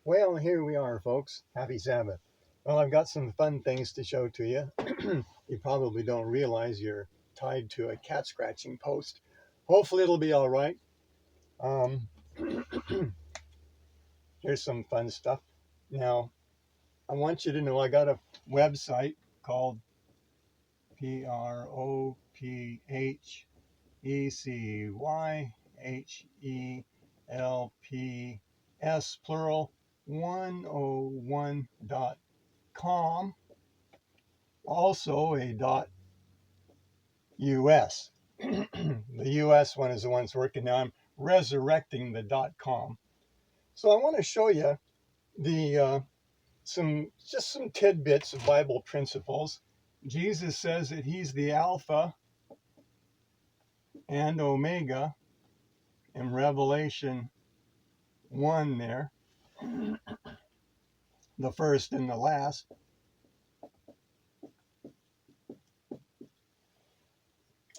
Well, here we are, folks. Happy Sabbath. Well, I've got some fun things to show to you. You probably don't realize you're tied to a cat scratching post. Hopefully, it'll be all right. Um, Here's some fun stuff. Now, I want you to know I got a website called prophecies plural 101.com, also a .us. The US one is the one that's working now. I'm resurrecting the .com. So I want to show you the some tidbits of Bible principles. Jesus says that he's the Alpha and Omega in Revelation 1 there, the first and the last.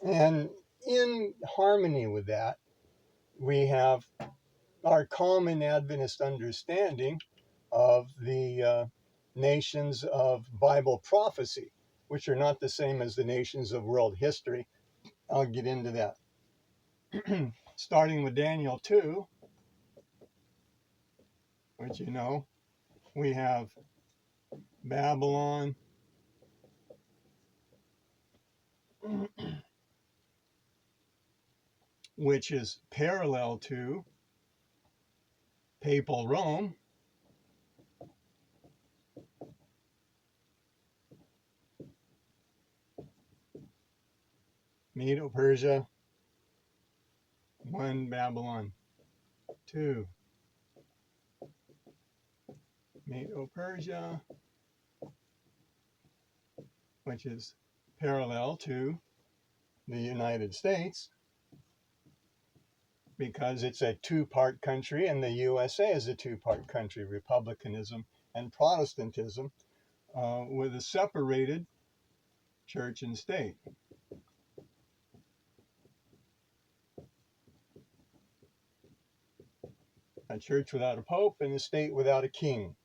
And in harmony with that, we have our common Adventist understanding of the nations of Bible prophecy, which are not the same as the nations of world history. I'll get into that. Starting with Daniel 2, which we have Babylon, which is parallel to Papal Rome. Medo-Persia, 1 Babylon, 2 Medo-Persia, which is parallel to the United States, because it's a two-part country, and the USA is a two-part country, republicanism and Protestantism, with a separated church and state. A church without a pope and a state without a king.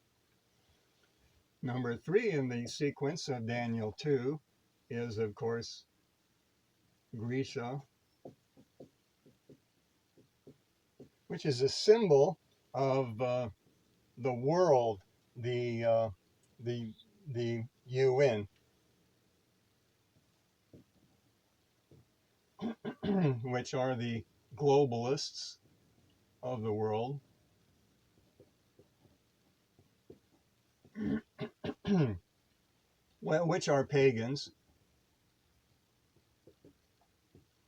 Number 3 in the sequence of Daniel 2 is, of course, Grecia, which is a symbol of the world, the UN, which are the globalists of the world. Well, which are pagans,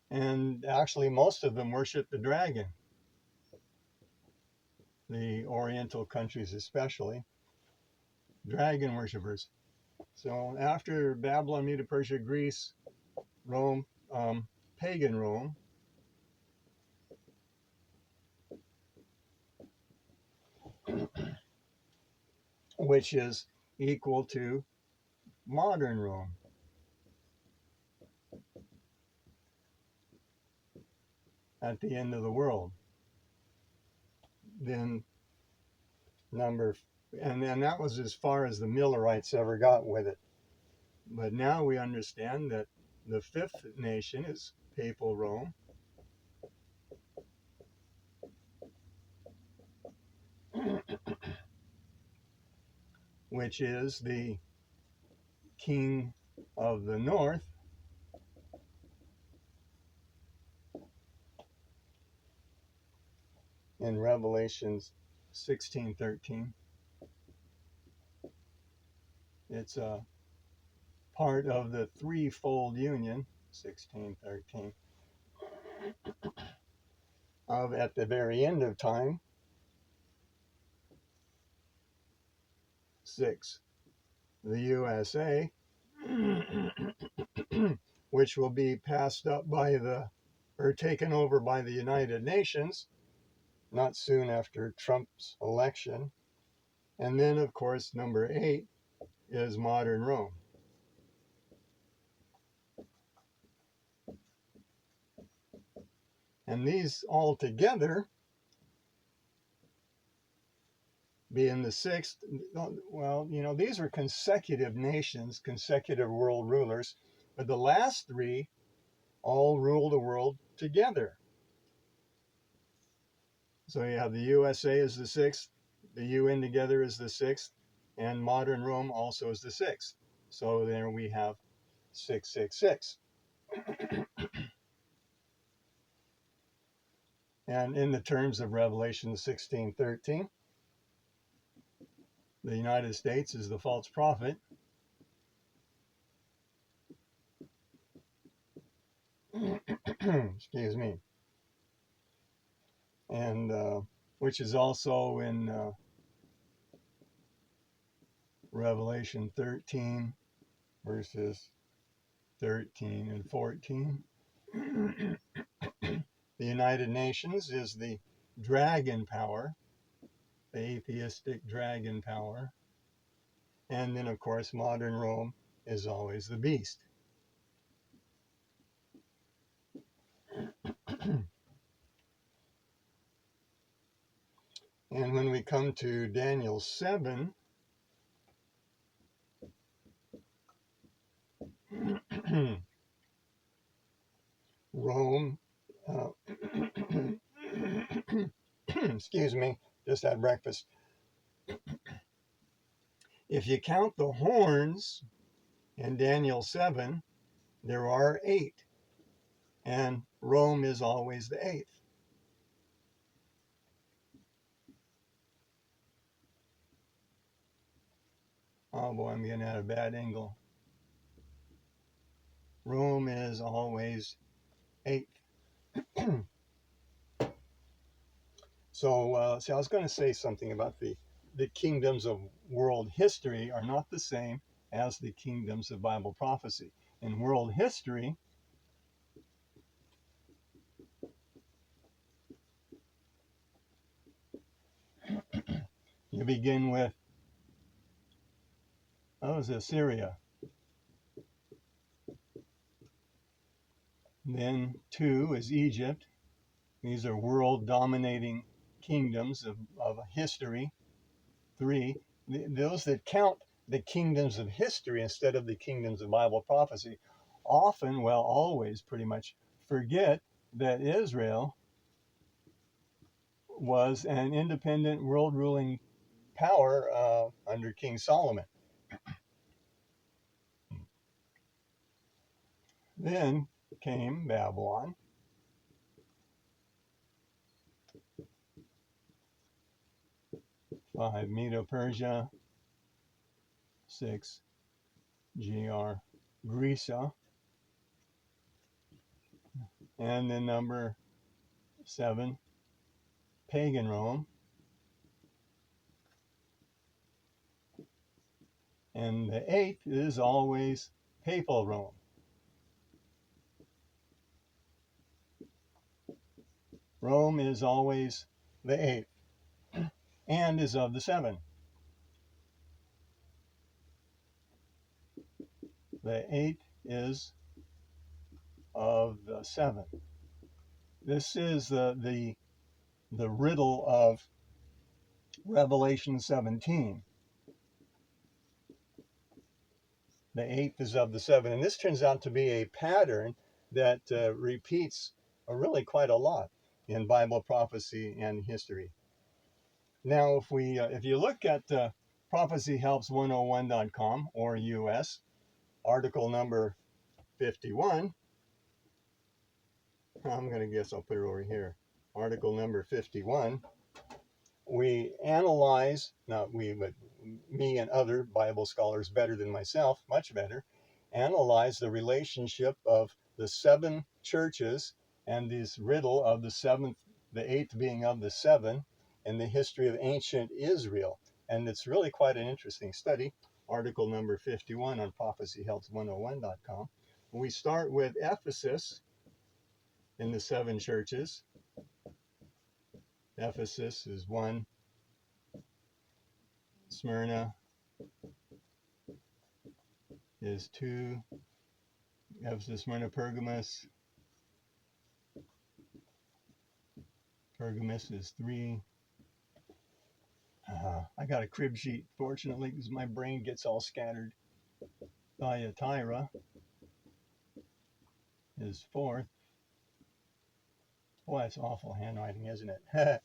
and actually most of them worship the dragon, the Oriental countries especially, dragon worshippers. So after Babylon, Medo-Persia, Greece, Rome, pagan Rome, which is equal to modern Rome. At the end of the world. Then and that was as far as the Millerites ever got with it. But now we understand that the fifth nation is Papal Rome. Which is the king of the north, in Revelation 16:13. It's a part of the threefold union, 16:13, of at the very end of time, 6, the USA, which will be passed up or taken over by the United Nations, not soon after Trump's election. And then, of course, number 8 is modern Rome. And these all together being the sixth. Well, these are consecutive nations, consecutive world rulers, but the last three all rule the world together. So you have the USA as the sixth, the UN together is the sixth, and modern Rome also is the sixth. So there we have 666. And in the terms of Revelation 16:13, the United States is the false prophet. Excuse me. And which is also in Revelation 13, verses 13 and 14. The United Nations is the dragon power, the atheistic dragon power. And then, of course, modern Rome is always the beast. And when we come to Daniel 7, Rome, excuse me, just had breakfast. If you count the horns in Daniel 7, there are 8, and Rome is always the 8th. Oh boy, I'm getting at a bad angle. Rome is always 8th. So, see, I was going to say something about the kingdoms of world history are not the same as the kingdoms of Bible prophecy. In world history, you begin with, Assyria. Then 2 is Egypt. These are world dominating kingdoms of history. 3, those that count the kingdoms of history instead of the kingdoms of Bible prophecy often, well, always pretty much forget that Israel was an independent world ruling power under King Solomon. Then came Babylon. 5, Medo-Persia. 6, Greece. And then number 7, pagan Rome. And the 8th is always papal Rome. Rome is always the 8th and is of the 7. The 8th is of the 7. This is the riddle of Revelation 17. The 8th is of the 7. And this turns out to be a pattern that repeats really quite a lot in Bible prophecy and history. Now, if you look at prophecyhelps101.com or US, article number 51, I'm going to guess I'll put it over here. Article number 51, we analyze, not we, but me and other Bible scholars better than myself, much better, analyze the relationship of the 7 churches and this riddle of the 7th, the 8th being of the 7, and the history of ancient Israel. And it's really quite an interesting study. Article number 51 on prophecyhelps101.com. We start with Ephesus in the 7 churches. Ephesus is 1. Smyrna is 2. Ephesus, Smyrna, Pergamus. Pergamus is 3. I I got a crib sheet, fortunately, because my brain gets all scattered. Thyatira is fourth. Boy, that's awful handwriting, isn't it?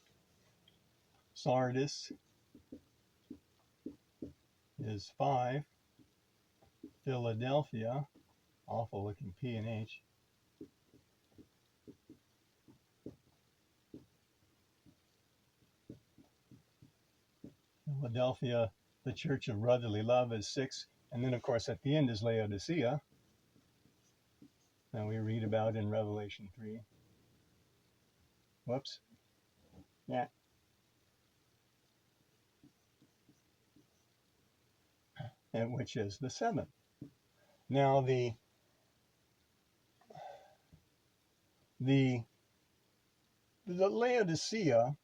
Sardis is 5. Philadelphia, awful looking P and H. Philadelphia, the Church of Brotherly Love, is 6. And then, of course, at the end is Laodicea, that we read about in Revelation 3. Whoops. Yeah. And which is the 7th. Now, the Laodicea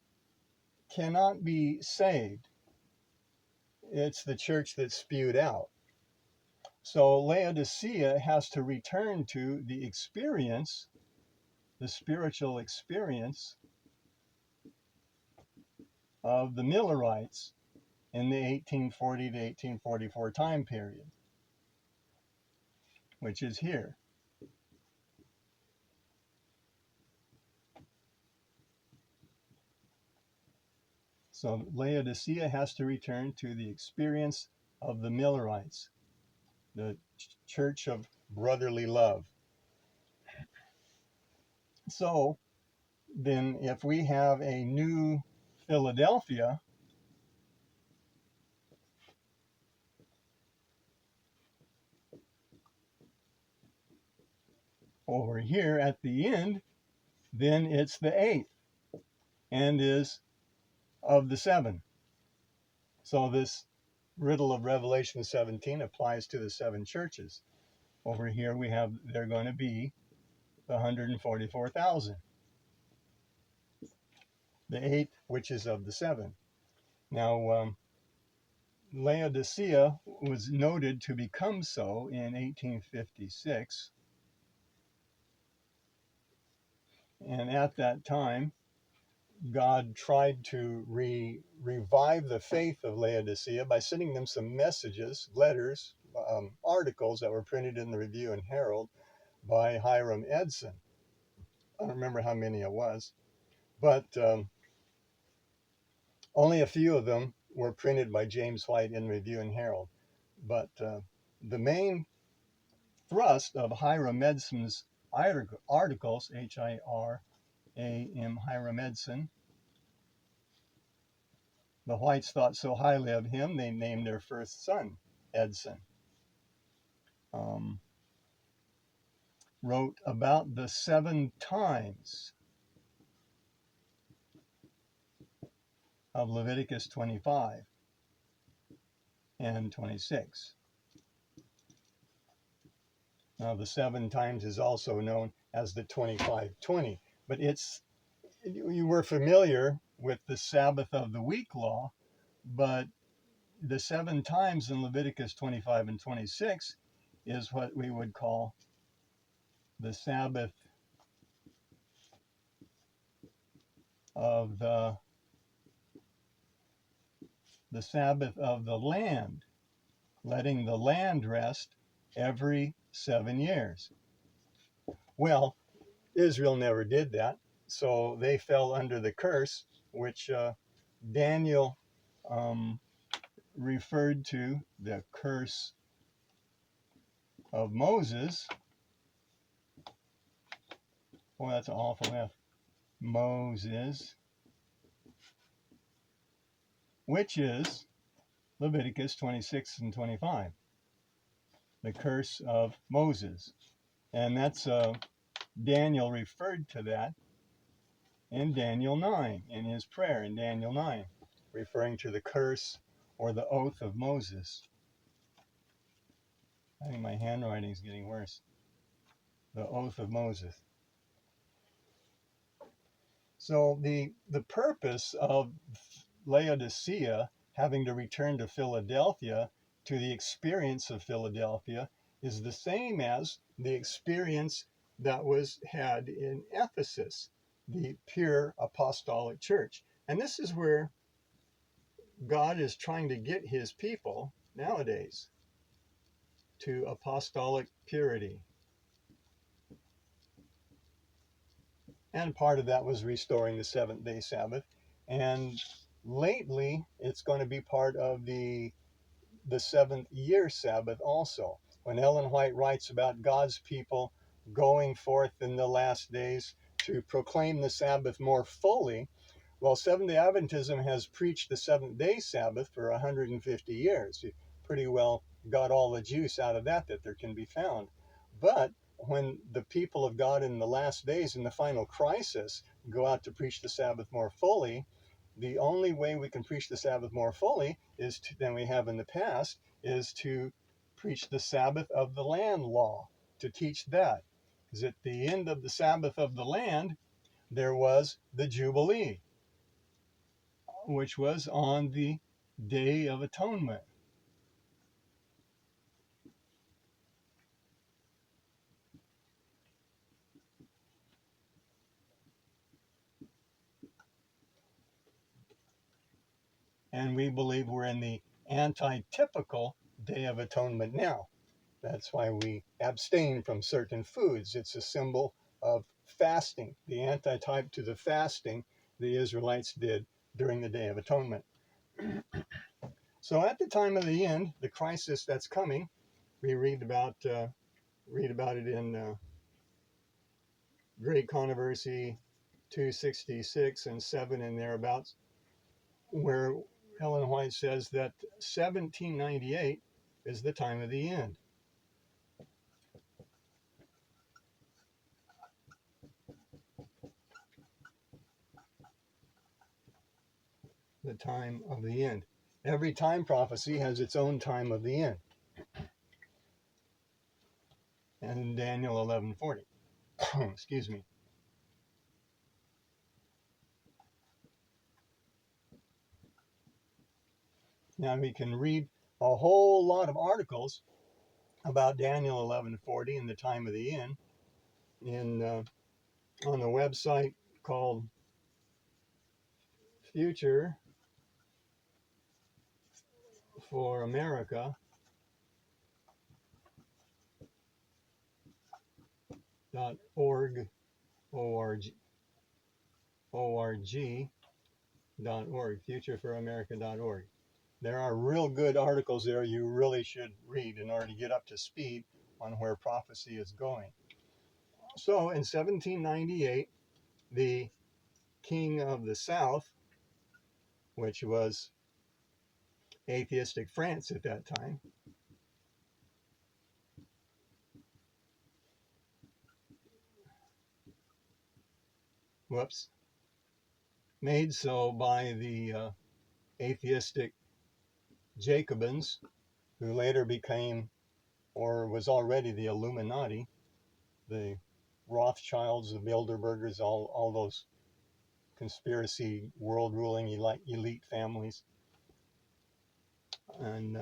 cannot be saved. It's the church that's spewed out. So Laodicea has to return to the experience, the spiritual experience of the Millerites in the 1840 to 1844 time period, which is here. So Laodicea has to return to the experience of the Millerites, the church of brotherly love. So then if we have a new Philadelphia, over here at the end, then it's the 8th and is of the 7. So this riddle of Revelation 17 applies to the 7 churches. Over here we have, they're going to be the 144,000. The 8th, which is of the 7. Now, Laodicea was noted to become so in 1856. And at that time, God tried to revive the faith of Laodicea by sending them some messages, letters, articles that were printed in the Review and Herald by Hiram Edson. I don't remember how many it was, but only a few of them were printed by James White in Review and Herald. But the main thrust of Hiram Edson's articles, Hiram, Hiram Edson, the Whites thought so highly of him, they named their first son Edson. Wrote about the 7 times of Leviticus 25 and 26. Now, the 7 times is also known as the 25-20, but you were familiar with the Sabbath of the week law, but the 7 times in Leviticus 25 and 26 is what we would call the Sabbath of the Sabbath of the land, letting the land rest every 7 years. Well, Israel never did that, so they fell under the curse, which Daniel referred to, the curse of Moses. Boy, that's an awful F. Moses, which is Leviticus 26 and 25. The curse of Moses. And that's Daniel referred to that in Daniel 9, in his prayer in Daniel 9, referring to the curse or the oath of Moses. I think my handwriting is getting worse. The oath of Moses. So the purpose of Laodicea having to return to Philadelphia, to the experience of Philadelphia, is the same as the experience that was had in Ephesus, the pure apostolic church. And this is where God is trying to get his people nowadays to apostolic purity. And part of that was restoring the seventh-day Sabbath. And lately, it's going to be part of the seventh year Sabbath also. When Ellen White writes about God's people going forth in the last days to proclaim the Sabbath more fully, well, Seventh-day Adventism has preached the seventh-day Sabbath for 150 years. You pretty well got all the juice out of that there can be found. But when the people of God in the last days, in the final crisis, go out to preach the Sabbath more fully, the only way we can preach the Sabbath more fully is than we have in the past is to preach the Sabbath of the land law, to teach that. Because at the end of the Sabbath of the land, there was the Jubilee, which was on the Day of Atonement. And we believe we're in the anti-typical Day of Atonement now. That's why we abstain from certain foods. It's a symbol of fasting, the antitype to the fasting the Israelites did during the Day of Atonement. So at the time of the end, the crisis that's coming, we read about it in Great Controversy 266 and 7 and thereabouts, where Ellen White says that 1798 is the time of the end. The time of the end. Every time prophecy has its own time of the end. And in Daniel 11:40. Excuse me. Now we can read a whole lot of articles about Daniel 11:40 and the time of the end in on the website called Future for America .org futureforamerica.org. There are real good articles there you really should read in order to get up to speed on where prophecy is going. So in 1798, the king of the South, which was atheistic France at that time, made so by the atheistic Jacobins, who later became, or was already, the Illuminati, the Rothschilds, the Bilderbergers, all those conspiracy, world-ruling elite families. And,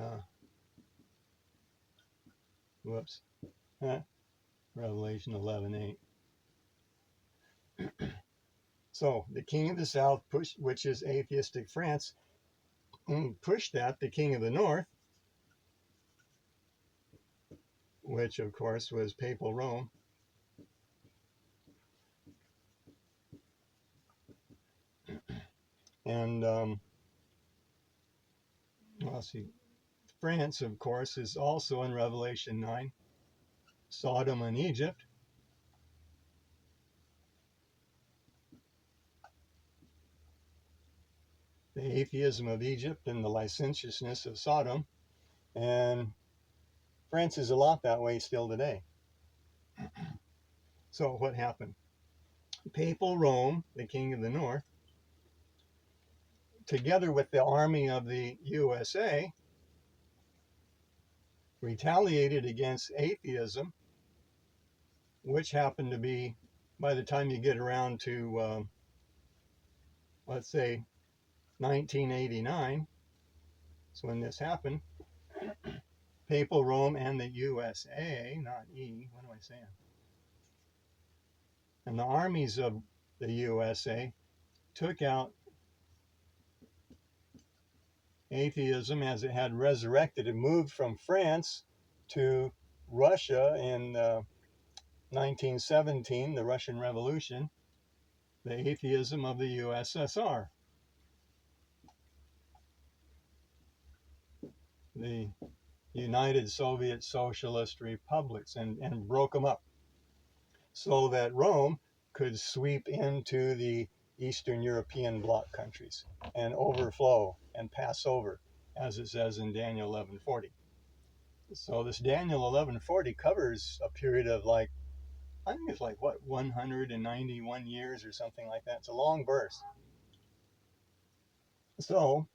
Revelation 11:8. So the king of the South, which is atheistic France, pushed that. The king of the North, which of course was papal Rome, and France, of course, is also in Revelation 9, Sodom and Egypt. The atheism of Egypt and the licentiousness of Sodom. And France is a lot that way still today. So what happened? Papal Rome, the king of the North, together with the army of the USA, retaliated against atheism, which happened to be, by the time you get around to, let's say, 1989, is when this happened. Papal Rome and the USA, not E, what am I saying? And the armies of the USA took out atheism, as it had resurrected, it moved from France to Russia in 1917, the Russian Revolution, the atheism of the USSR, the United Soviet Socialist Republics, and broke them up so that Rome could sweep into the Eastern European bloc countries and overflow and pass over, as it says in Daniel 11:40. So this Daniel 11:40 covers a period of I think it's 191 years or something like that. It's a long verse. So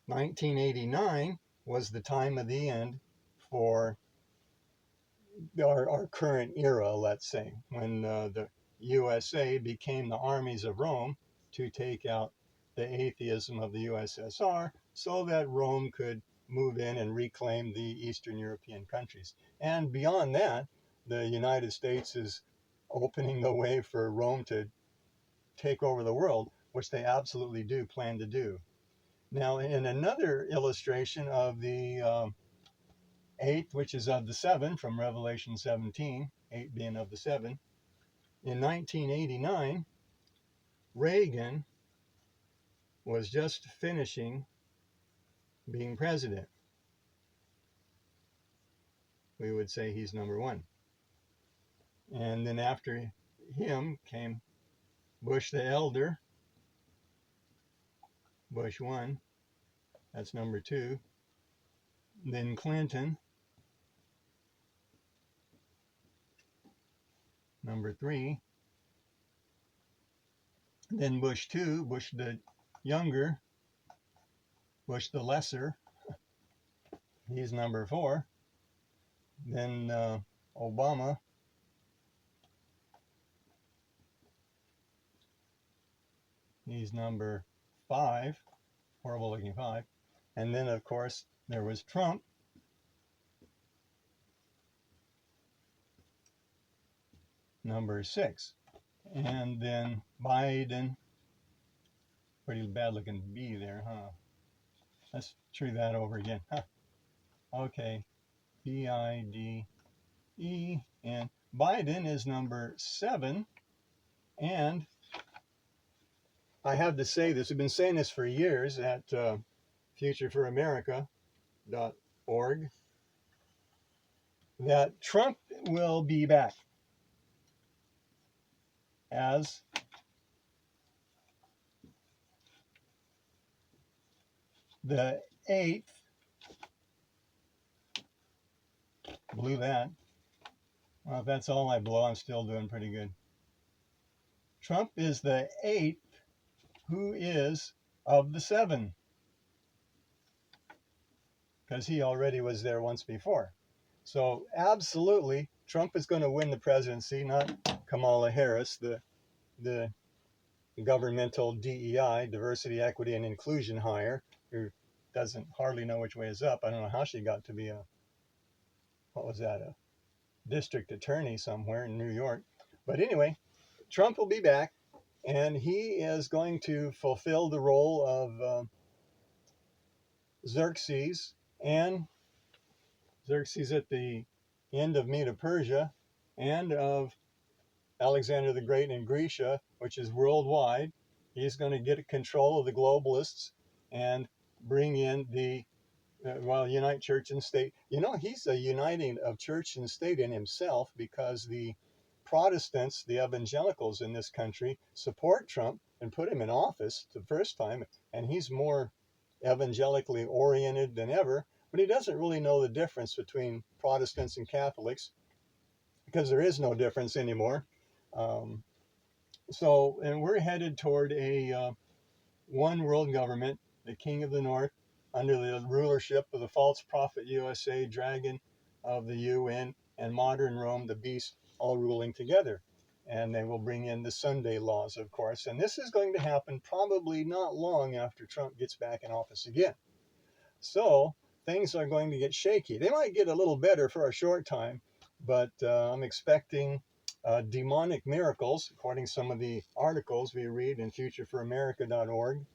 1989 was the time of the end for our current era, let's say, when the USA became the armies of Rome to take out the atheism of the USSR so that Rome could move in and reclaim the Eastern European countries. And beyond that, the United States is opening the way for Rome to take over the world, which they absolutely do plan to do. Now, in another illustration of the eighth, which is of the seven from Revelation 17, 8 being of the seven, in 1989, Reagan was just finishing being president. We would say he's number one. And then after him came Bush the elder, Bush 1, that's number 2. Then Clinton, number 3. Then Bush 2, Bush the younger, Bush the lesser, he's number 4. Then Obama, he's number 5, horrible looking 5. And then, of course, there was Trump, number 6. And then Biden, pretty bad looking B there, huh? Let's try that over again. Huh. Okay, Biden. And Biden is number 7. And I have to say this, I've been saying this for years at futureforamerica.org, that Trump will be back as the 8th, blew that. Well, if that's all I blow, I'm still doing pretty good. Trump is the 8th who is of the 7, because he already was there once before. So absolutely, Trump is going to win the presidency, not Kamala Harris, the governmental DEI, diversity, equity, and inclusion hire, who doesn't hardly know which way is up. I don't know how she got to be a district attorney somewhere in New York. But anyway, Trump will be back, and he is going to fulfill the role of Xerxes, and Xerxes at the end of Medo-Persia, and of Alexander the Great in Grecia, which is worldwide. He's going to get control of the globalists and bring in unite church and state. He's a uniting of church and state in himself, because the Protestants, the evangelicals in this country, support Trump and put him in office the first time, and he's more evangelically oriented than ever, but he doesn't really know the difference between Protestants and Catholics, because there is no difference anymore. And we're headed toward a one world government, the King of the North, under the rulership of the false prophet USA, dragon of the UN, and modern Rome, the beast, all ruling together. And they will bring in the Sunday laws, of course. And this is going to happen probably not long after Trump gets back in office again. So things are going to get shaky. They might get a little better for a short time, but I'm expecting demonic miracles, according to some of the articles we read in futureforamerica.org.